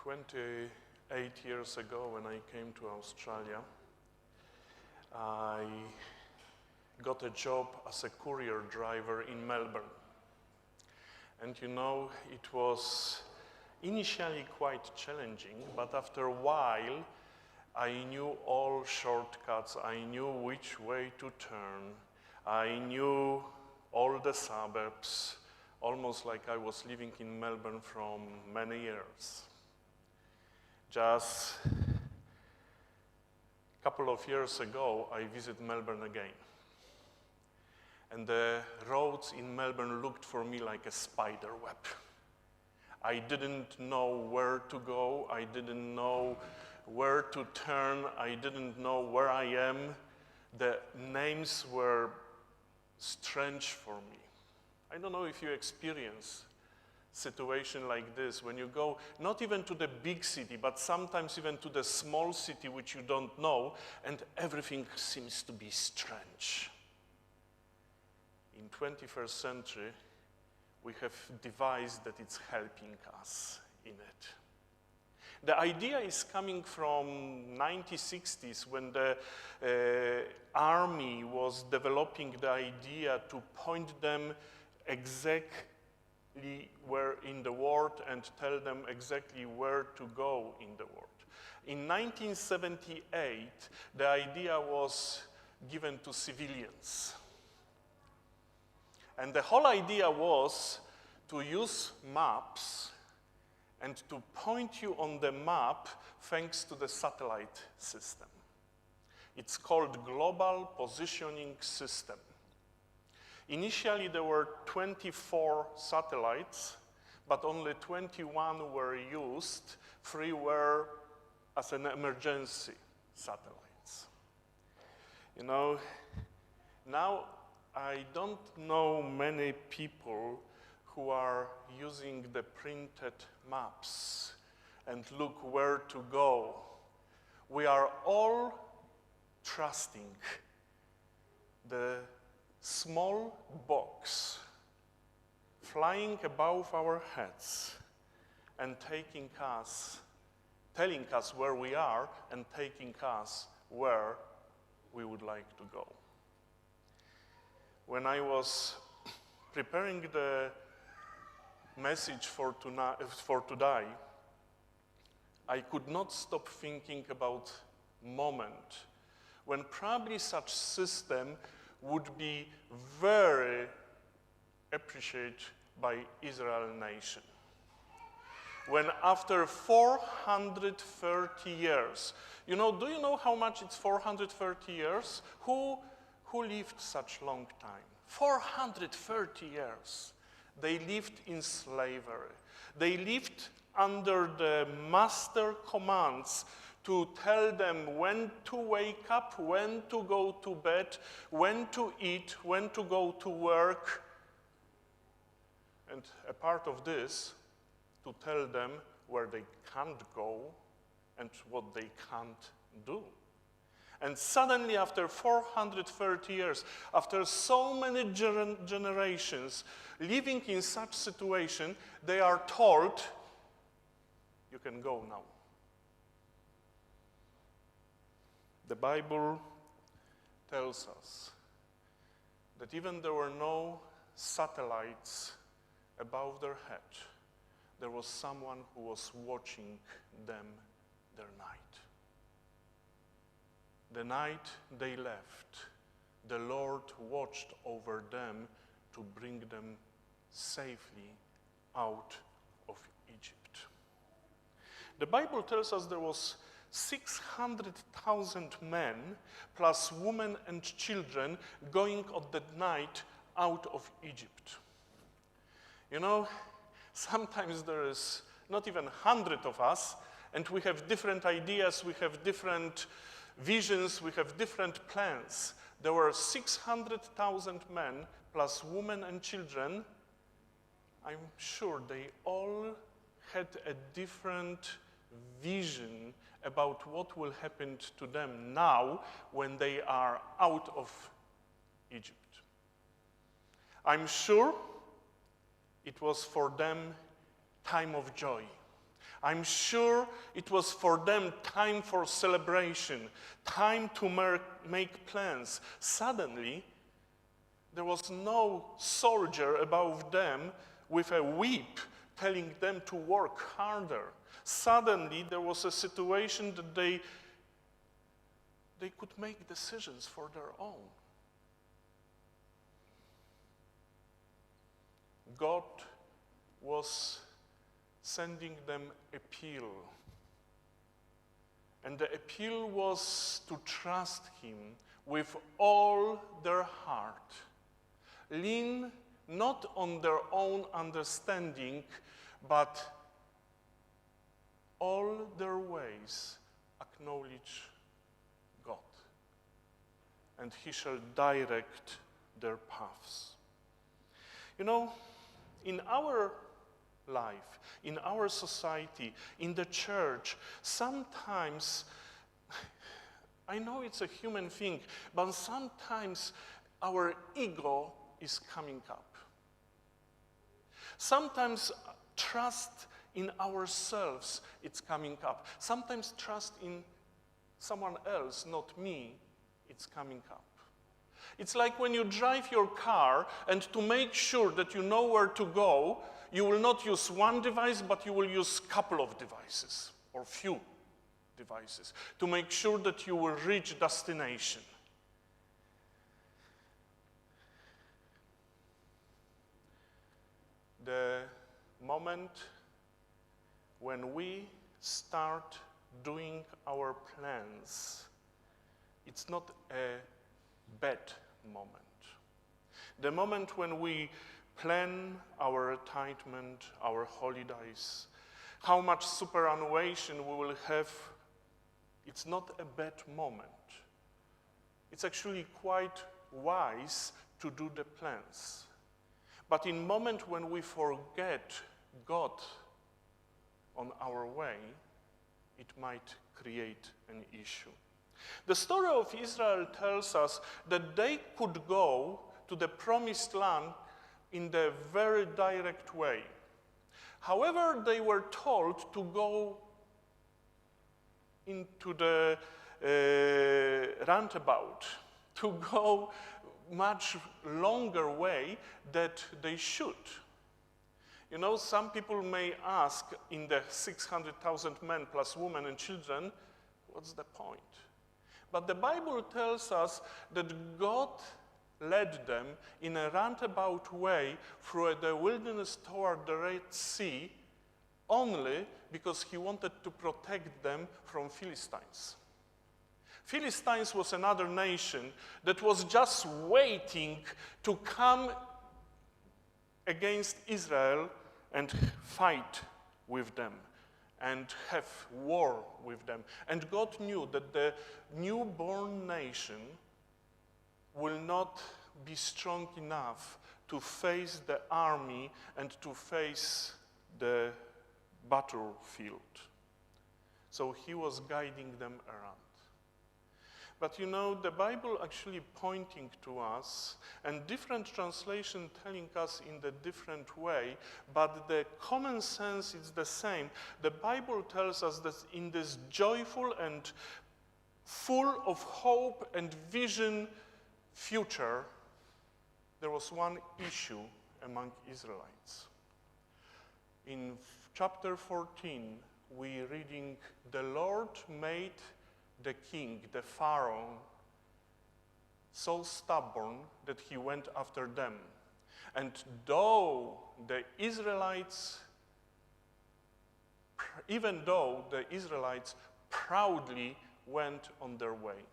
28 years ago, when I came to Australia, I got a job as a courier driver in Melbourne. And you know, it was initially quite challenging, but after a while, I knew all shortcuts, I knew which way to turn, I knew all the suburbs, almost like I was living in Melbourne from many years. Just a couple of years ago, I visited Melbourne again. And the roads in Melbourne looked for me like a spider web. I didn't know where to go, I didn't know where to turn, I didn't know where I am. The names were strange for me. I don't know if you experience situation like this, when you go not even to the big city, but sometimes even to the small city which you don't know, and everything seems to be strange. In 21st century, we have devised that it's helping us in it. The idea is coming from 1960s, when the army was developing the idea to point them exactly where in the world and tell them exactly where to go in the world. In 1978, the idea was given to civilians. And the whole idea was to use maps and to point you on the map thanks to the satellite system. It's called Global Positioning System. Initially, there were 24 satellites, but only 21 were used. 3 were as an emergency satellites. You know, now I don't know many people who are using the printed maps and look where to go. We are all trusting the small box flying above our heads and telling us where we are and taking us where we would like to go. When I was preparing the message for today, I could not stop thinking about moment when probably such system would be very appreciated by Israel nation. When after 430 years, do you know how much it's 430 years? Who lived such long time? 430 years. They lived in slavery. They lived under the master commands to tell them when to wake up, when to go to bed, when to eat, when to go to work. And a part of this, to tell them where they can't go and what they can't do. And suddenly, after 430 years, after so many generations living in such situation, they are told, you can go now. The Bible tells us that even there were no satellites above their head, there was someone who was watching them their night. The night they left, the Lord watched over them to bring them safely out of Egypt. The Bible tells us there was 600,000 men plus women and children going on that night out of Egypt. Sometimes there is not even 100 of us, and we have different ideas, we have different visions, we have different plans. There were 600,000 men plus women and children. I'm sure they all had a different vision about what will happen to them now when they are out of Egypt. I'm sure it was for them time of joy. I'm sure it was for them time for celebration, time to make plans. Suddenly, there was no soldier above them with a whip telling them to work harder. Suddenly, there was a situation that they could make decisions for their own. God was sending them appeal. And the appeal was to trust him with all their heart. Lean not on their own understanding, but all their ways acknowledge God, and he shall direct their paths. You know, in our life, in our society, in the church, sometimes, I know it's a human thing, but sometimes our ego is coming up. Sometimes trust in ourselves, it's coming up. Sometimes trust in someone else, not me, it's coming up. It's like when you drive your car, and to make sure that you know where to go, you will not use one device, but you will use a couple of devices, or few devices, to make sure that you will reach destination. The moment when we start doing our plans, it's not a bad moment. The moment when we plan our retirement, our holidays, how much superannuation we will have, it's not a bad moment. It's actually quite wise to do the plans. But in moment when we forget God on our way, it might create an issue. The story of Israel tells us that they could go to the promised land in the very direct way. However, they were told to go into the roundabout, to go much longer way that they should. You know, some people may ask in the 600,000 men plus women and children, what's the point? But the Bible tells us that God led them in a roundabout way through the wilderness toward the Red Sea only because he wanted to protect them from Philistines. Philistines was another nation that was just waiting to come against Israel and fight with them and have war with them. And God knew that the newborn nation will not be strong enough to face the army and to face the battlefield. So he was guiding them around. But you know, the Bible actually pointing to us, and different translation telling us in the different way, but the common sense is the same. The Bible tells us that in this joyful and full of hope and vision future, there was one issue among Israelites. In chapter 14, we reading, the Lord made the king, the Pharaoh, so stubborn that he went after them. And even though the Israelites proudly went on their way,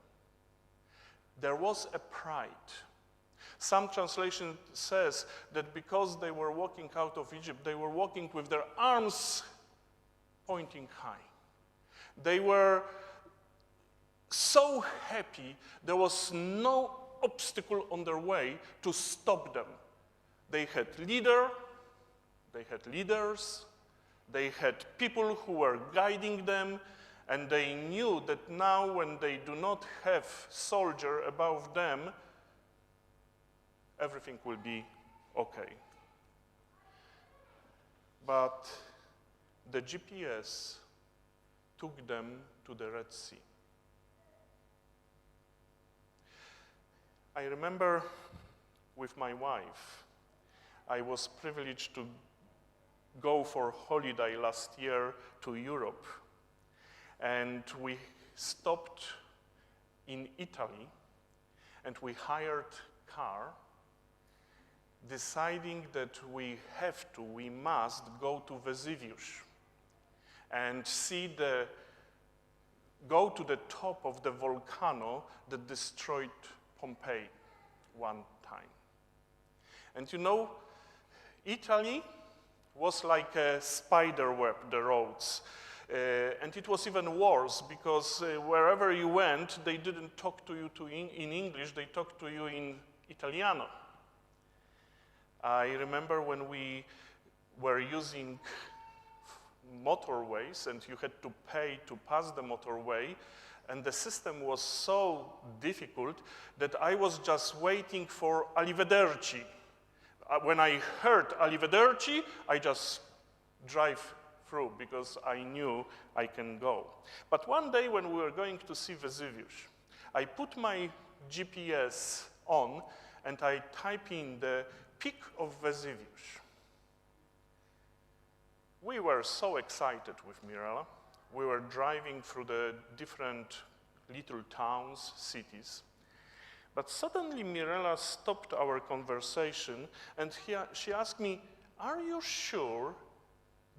there was a pride. Some translation says that because they were walking out of Egypt, they were walking with their arms pointing high. They were so happy, there was no obstacle on their way to stop them. They had leaders, they had people who were guiding them, and they knew that now when they do not have soldier above them, everything will be okay. But the GPS took them to the Red Sea. I remember with my wife, I was privileged to go for holiday last year to Europe. And we stopped in Italy and we hired a car, deciding that we must go to Vesuvius and go to the top of the volcano that destroyed Pompeii one time. And you know, Italy was like a spider web, the roads. And it was even worse because wherever you went, they didn't talk to you in English, they talked to you in Italiano. I remember when we were using motorways and you had to pay to pass the motorway, and the system was so difficult that I was just waiting for arrivederci. When I heard arrivederci, I just drive through because I knew I can go. But one day when we were going to see Vesuvius, I put my GPS on and I type in the peak of Vesuvius. We were so excited with Mirella. We were driving through the different little towns, cities. But suddenly Mirella stopped our conversation and she asked me, "Are you sure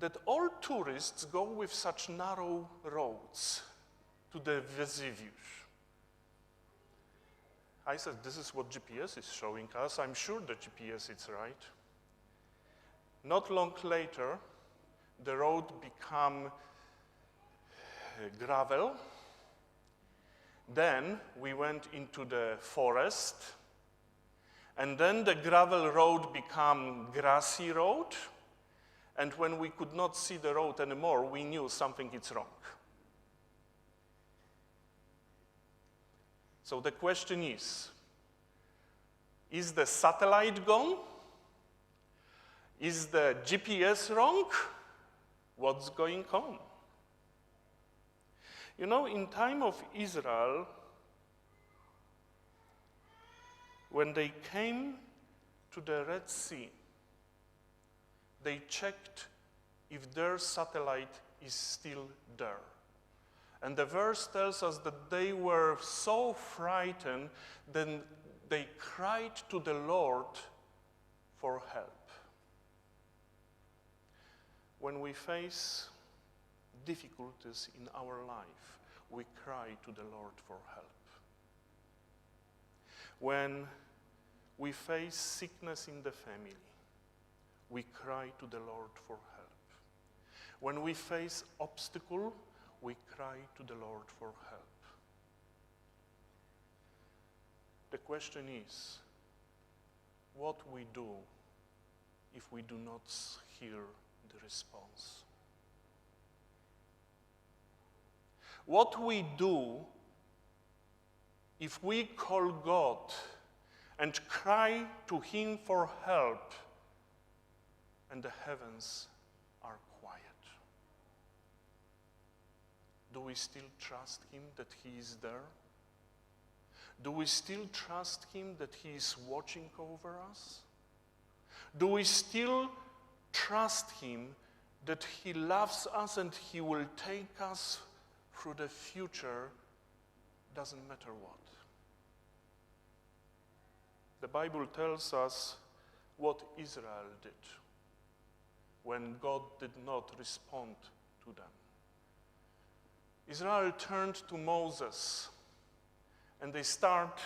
that all tourists go with such narrow roads to the Vesuvius?" I said, "This is what GPS is showing us. I'm sure the GPS is right." Not long later, the road became gravel. Then we went into the forest, and then the gravel road became grassy road, and when we could not see the road anymore, we knew something is wrong. So the question is the satellite gone? Is the GPS wrong? What's going on? You know, in time of Israel, when they came to the Red Sea, they checked if their satellite is still there. And the verse tells us that they were so frightened that they cried to the Lord for help. When we face difficulties in our life, we cry to the Lord for help. When we face sickness in the family, we cry to the Lord for help. When we face obstacle, we cry to the Lord for help. The question is, what we do if we do not hear the response? What we do if we call God and cry to Him for help and the heavens are quiet? Do we still trust Him that He is there? Do we still trust Him that He is watching over us? Do we still trust Him that He loves us and He will take us through the future, doesn't matter what? The Bible tells us what Israel did when God did not respond to them. Israel turned to Moses and they start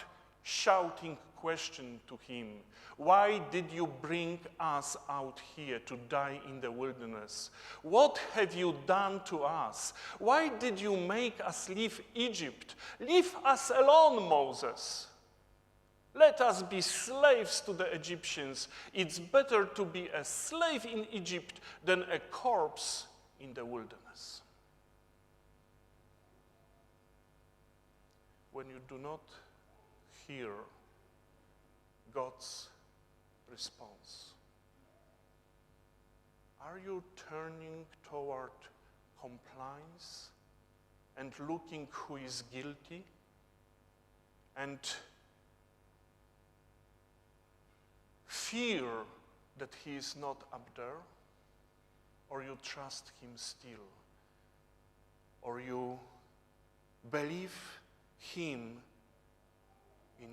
shouting question to him. Why did you bring us out here to die in the wilderness? What have you done to us? Why did you make us leave Egypt? Leave us alone, Moses. Let us be slaves to the Egyptians. It's better to be a slave in Egypt than a corpse in the wilderness. When you do not hear God's response, Are you turning toward compliance and looking who is guilty and fear that he is not up there? Or you trust him still? Or you believe him in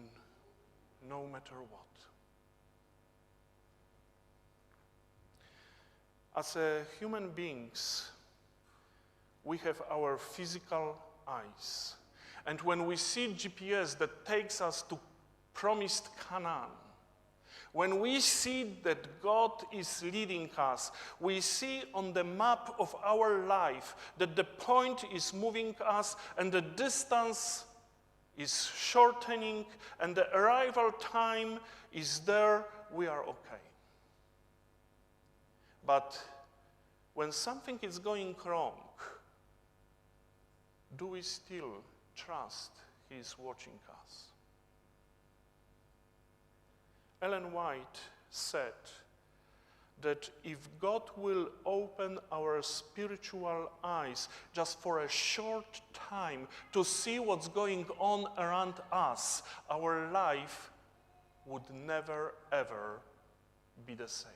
no matter what? As human beings, we have our physical eyes. And when we see GPS that takes us to promised Canaan, when we see that God is leading us, we see on the map of our life that the point is moving us and the distance is shortening and the arrival time is there, we are okay. But when something is going wrong, do we still trust he is watching us? Ellen White said that if God will open our spiritual eyes just for a short time to see what's going on around us, our life would never ever be the same.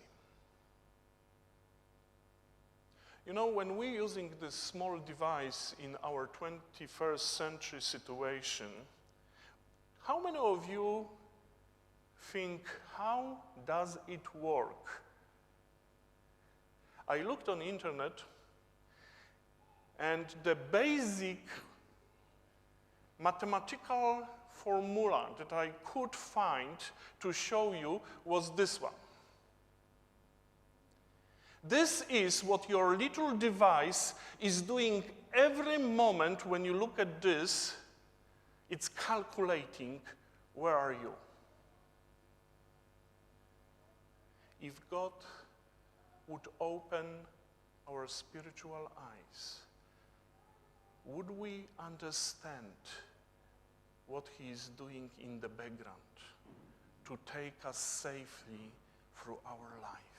You know, when we're using this small device in our 21st century situation, how many of you think, how does it work? I looked on the internet, and the basic mathematical formula that I could find to show you was this one. This is what your little device is doing every moment when you look at this. It's calculating, where are you? If God would open our spiritual eyes, would we understand what he is doing in the background to take us safely through our life?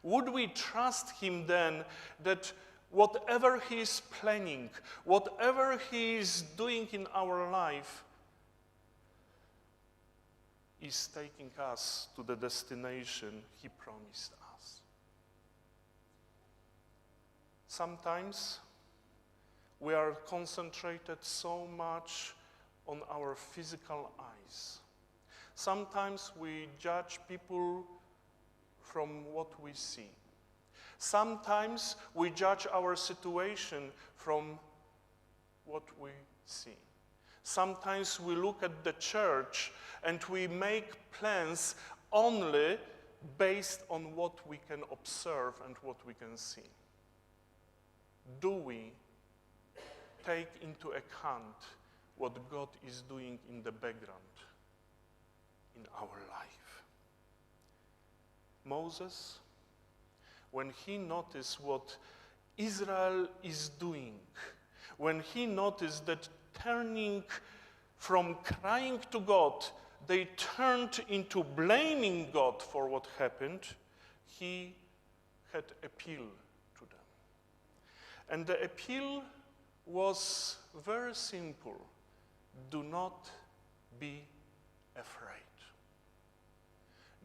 Would we trust him then that whatever he is planning, whatever he is doing in our life, is taking us to the destination he promised us? Sometimes we are concentrated so much on our physical eyes. Sometimes we judge people from what we see. Sometimes we judge our situation from what we see. Sometimes we look at the church and we make plans only based on what we can observe and what we can see. Do we take into account what God is doing in the background in our life? Moses, when he noticed what Israel is doing, when he noticed that turning from crying to God, they turned into blaming God for what happened, he had appeal to them. And the appeal was very simple. Do not be afraid.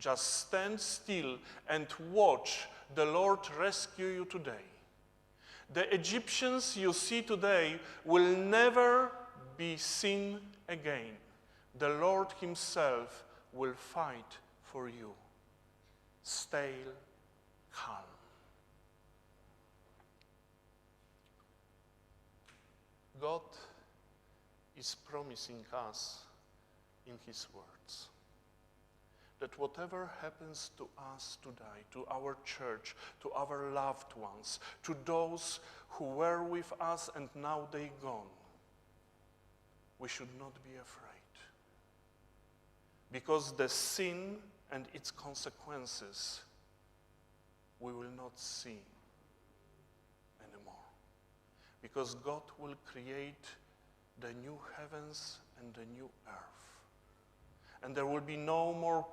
Just stand still and watch the Lord rescue you today. The Egyptians you see today will never be seen again. The Lord himself will fight for you. Stay calm. God is promising us in his words that whatever happens to us today, to our church, to our loved ones, to those who were with us and now they gone, we should not be afraid. Because the sin and its consequences we will not see anymore. Because God will create the new heavens and the new earth. And there will be no more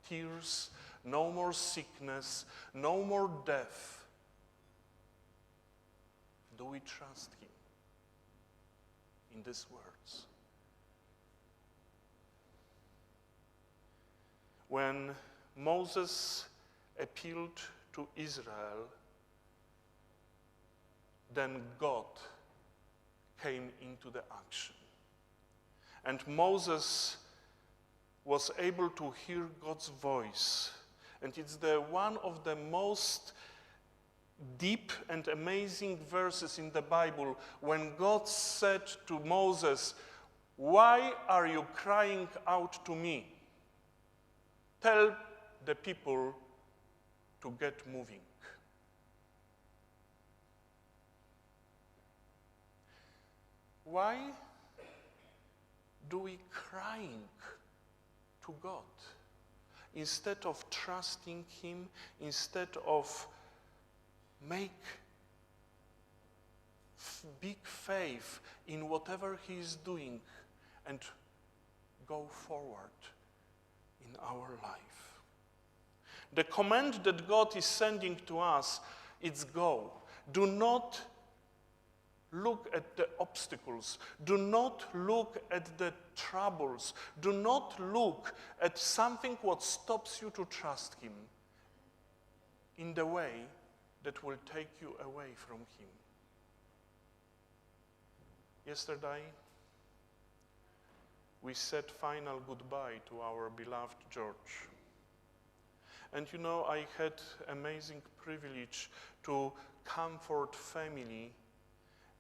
tears, no more sickness, no more death. Do we trust him in these words? When Moses appealed to Israel, then God came into the action. And Moses was able to hear God's voice. And it's one of the most deep and amazing verses in the Bible when God said to Moses, "Why are you crying out to me? Tell the people to get moving." Why do we crying to God instead of trusting him, instead of make big faith in whatever he is doing and go forward in our life? The command that God is sending to us is go. Do not look at the obstacles. Do not look at the troubles. Do not look at something what stops you to trust him in the way that will take you away from him. Yesterday, we said final goodbye to our beloved George. And you know, I had amazing privilege to comfort family.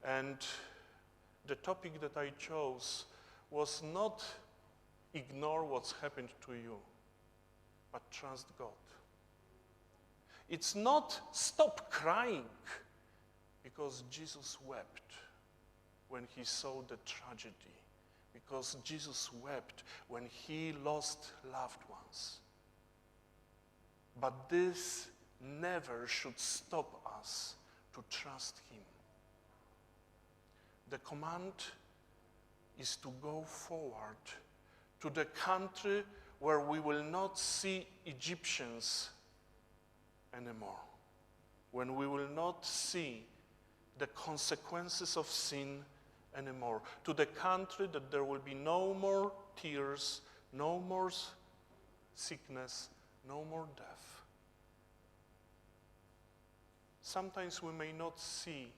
And the topic that I chose was not ignore what's happened to you, but trust God. It's not stop crying, because Jesus wept when he saw the tragedy, because Jesus wept when he lost loved ones. But this never should stop us to trust him. The command is to go forward to the country where we will not see Egyptians anymore, when we will not see the consequences of sin anymore, to the country that there will be no more tears, no more sickness, no more death. Sometimes we may not see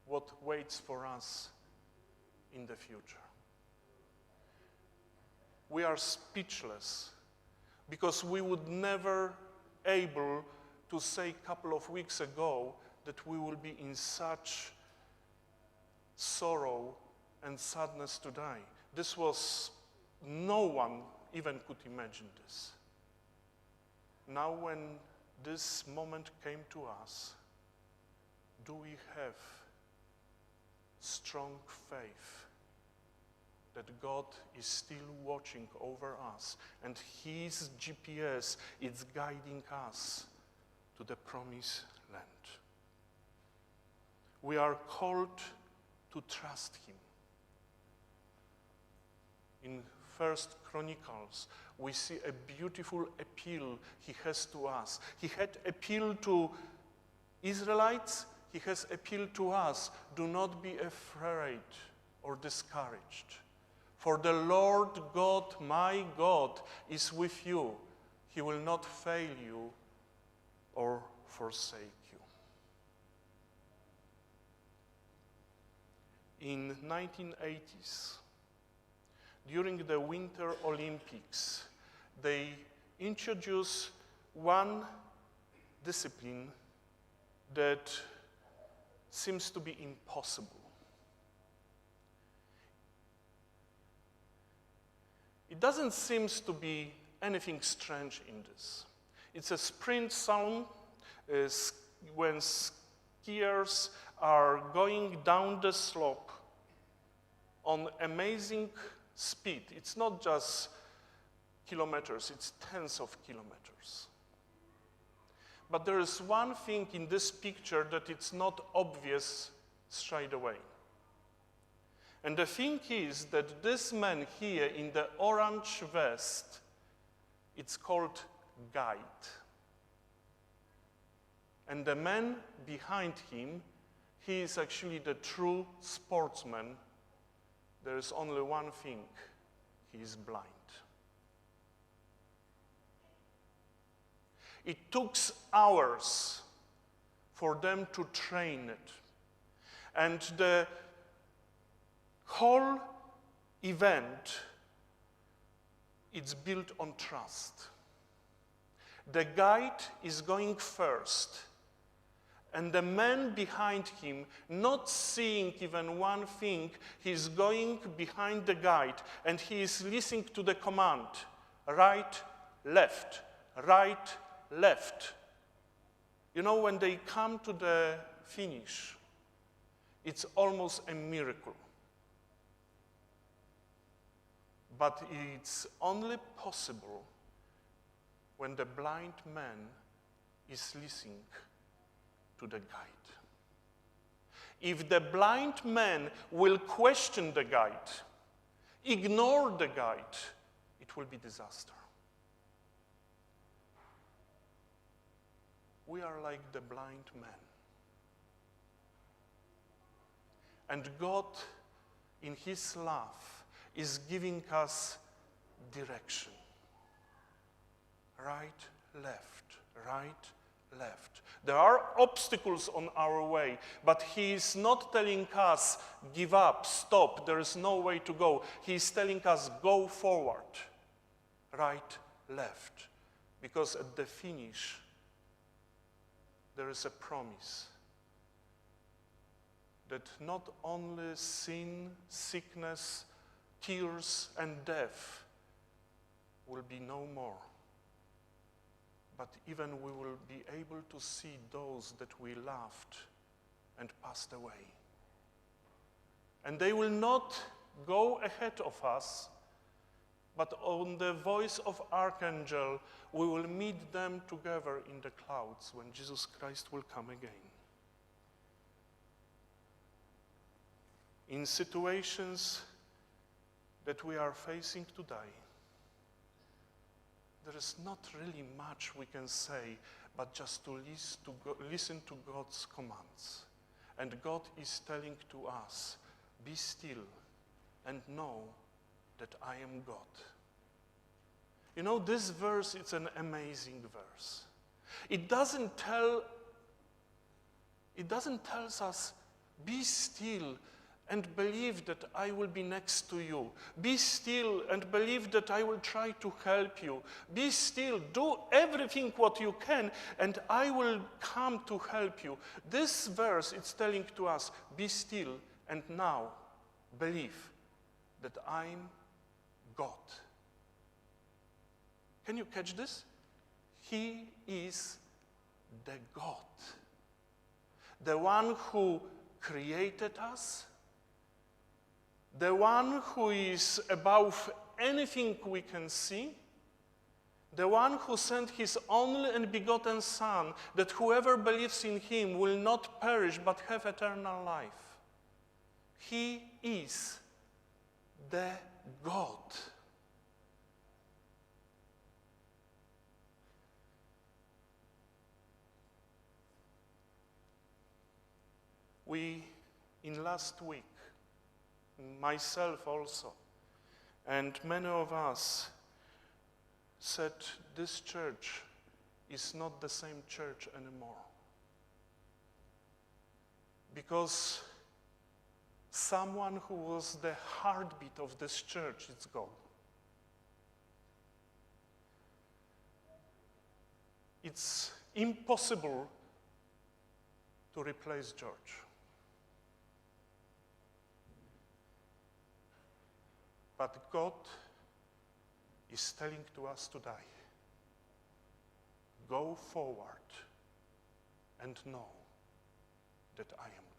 what waits for us in the future. We are speechless because we would never able to say a couple of weeks ago that we will be in such sorrow and sadness to die. This was, no one even could imagine this. Now when this moment came to us, do we have strong faith that God is still watching over us and his GPS is guiding us to the promised land? We are called to trust him. In 1 Chronicles, we see a beautiful appeal he has to us. He had appealed to Israelites, he has appealed to us. Do not be afraid or discouraged. For the Lord God, my God, is with you. He will not fail you or forsake you. In 1980s, during the Winter Olympics, they introduced one discipline that seems to be impossible. It doesn't seem to be anything strange in this. It's a sprint slalom when skiers are going down the slope on amazing speed. It's not just kilometers, it's tens of kilometers. But there is one thing in this picture that it's not obvious straight away. And the thing is that this man here in the orange vest It's called guide. And the man behind him, he is actually the true sportsman. There is only one thing: he is blind. It took hours for them to train it. And the whole event, it's built on trust. The guide is going first, and the man behind him, not seeing even one thing, he's going behind the guide, and he is listening to the command: right, left, right, left. You know, when they come to the finish, it's almost a miracle. But it's only possible when the blind man is listening to the guide. If the blind man will question the guide, ignore the guide, it will be disaster. We are like the blind man. And God, in His love, is giving us direction. Right, left, right, left. There are obstacles on our way, but He is not telling us, give up, stop, there is no way to go. He is telling us, go forward. Right, left. Because at the finish, there is a promise that not only sin, sickness, tears, and death will be no more, but even we will be able to see those that we loved and passed away. And they will not go ahead of us, but on the voice of Archangel, we will meet them together in the clouds when Jesus Christ will come again. In situations that we are facing today, there is not really much we can say, but just to listen to God's commands. And God is telling to us, be still and know that I am God. You know, this verse, it's an amazing verse. It doesn't tell us, be still and believe that I will be next to you. Be still and believe that I will try to help you. Be still, do everything what you can, and I will come to help you. This verse, it's telling to us, be still and now believe that I'm God. Can you catch this? He is the God. The one who created us, the one who is above anything we can see, the one who sent His only and begotten Son, that whoever believes in Him will not perish but have eternal life. He is the God. We, in last week, myself also, and many of us said this church is not the same church anymore. Because someone who was the heartbeat of this church is gone. It's impossible to replace George. But God is telling to us today, go forward and know that I am